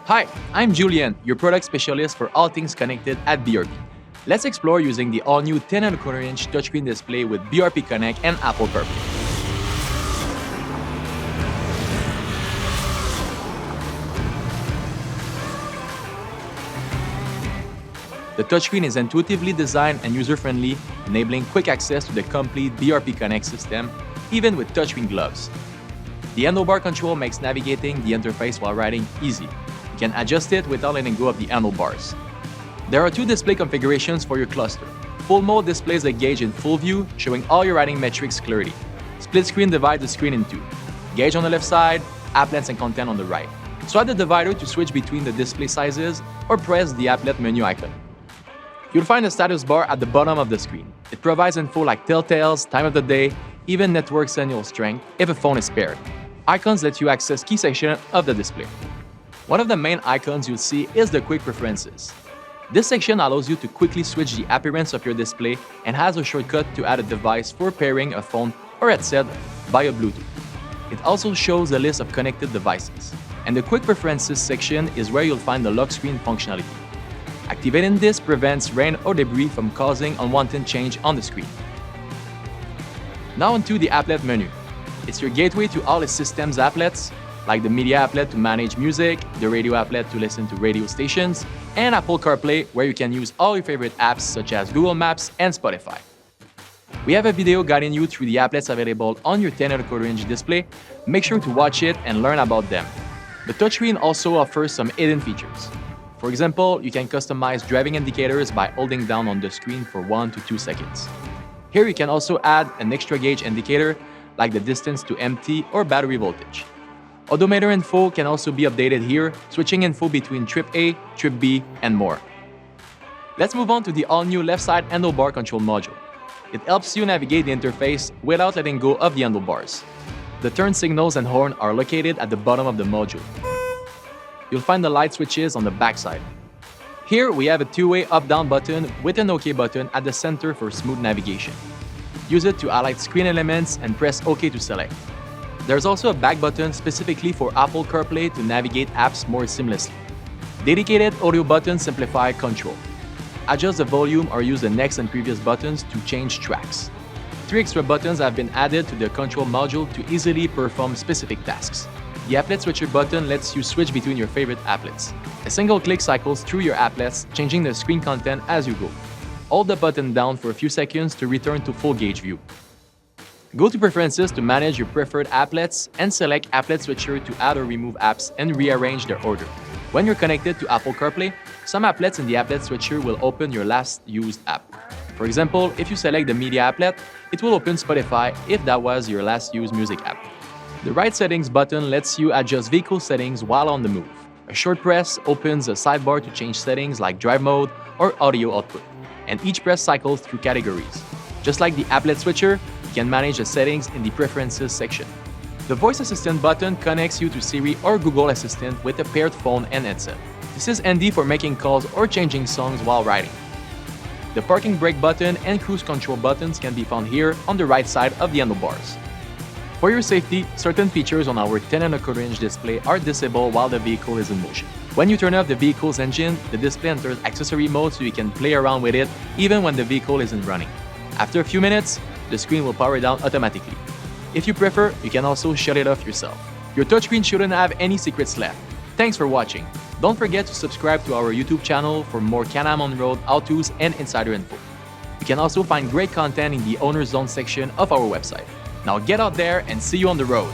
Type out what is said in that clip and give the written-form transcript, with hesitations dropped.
Hi, I'm Julian, your product specialist for all things connected at BRP. Let's explore using the all-new 10.25-inch touchscreen display with BRP Connect and Apple CarPlay. The touchscreen is intuitively designed and user-friendly, enabling quick access to the complete BRP Connect system, even with touchscreen gloves. The handlebar control makes navigating the interface while riding easy. You can adjust it without letting go of the handlebars. There are two display configurations for your cluster. Full mode displays the gauge in full view, showing all your riding metrics clearly. Split screen divides the screen in two. Gauge on the left side, applets and content on the right. Swipe the divider to switch between the display sizes or press the applet menu icon. You'll find a status bar at the bottom of the screen. It provides info like telltales, time of the day, even network signal strength if a phone is paired. Icons let you access key sections of the display. One of the main icons you'll see is the Quick Preferences. This section allows you to quickly switch the appearance of your display and has a shortcut to add a device for pairing a phone or headset via Bluetooth. It also shows a list of connected devices. And the Quick Preferences section is where you'll find the lock screen functionality. Activating this prevents rain or debris from causing unwanted change on the screen. Now onto the applet menu. It's your gateway to all the system's applets, like the media applet to manage music, the radio applet to listen to radio stations, and Apple CarPlay where you can use all your favorite apps such as Google Maps and Spotify. We have a video guiding you through the applets available on your 10.25-inch display. Make sure to watch it and learn about them. The touchscreen also offers some hidden features. For example, you can customize driving indicators by holding down on the screen for 1 to 2 seconds. Here you can also add an extra gauge indicator like the distance to empty or battery voltage. Odometer info can also be updated here, switching info between trip A, trip B, and more. Let's move on to the all-new left side handlebar control module. It helps you navigate the interface without letting go of the handlebars. The turn signals and horn are located at the bottom of the module. You'll find the light switches on the backside. Here we have a two-way up-down button with an OK button at the center for smooth navigation. Use it to highlight screen elements and press OK to select. There's also a back button specifically for Apple CarPlay to navigate apps more seamlessly. Dedicated audio buttons simplify control. Adjust the volume or use the next and previous buttons to change tracks. 3 extra buttons have been added to the control module to easily perform specific tasks. The applet switcher button lets you switch between your favorite applets. A single click cycles through your applets, changing the screen content as you go. Hold the button down for a few seconds to return to full gauge view. Go to Preferences to manage your preferred applets and select Applet Switcher to add or remove apps and rearrange their order. When you're connected to Apple CarPlay, some applets in the Applet Switcher will open your last used app. For example, if you select the Media applet, it will open Spotify if that was your last used music app. The Right Settings button lets you adjust vehicle settings while on the move. A short press opens a sidebar to change settings like drive mode or audio output, and each press cycles through categories. Just like the Applet Switcher, you can manage the settings in the Preferences section. The Voice Assistant button connects you to Siri or Google Assistant with a paired phone and headset. This is handy for making calls or changing songs while riding. The Parking Brake button and Cruise Control buttons can be found here on the right side of the handlebars. For your safety, certain features on our 10.25-inch display are disabled while the vehicle is in motion. When you turn off the vehicle's engine, the display enters accessory mode so you can play around with it even when the vehicle isn't running. After a few minutes, the screen will power down automatically. If you prefer, you can also shut it off yourself. Your touchscreen shouldn't have any secrets left. Thanks for watching. Don't forget to subscribe to our YouTube channel for more Can-Am on-road how-tos and insider info. You can also find great content in the Owner's Zone section of our website. Now get out there and see you on the road!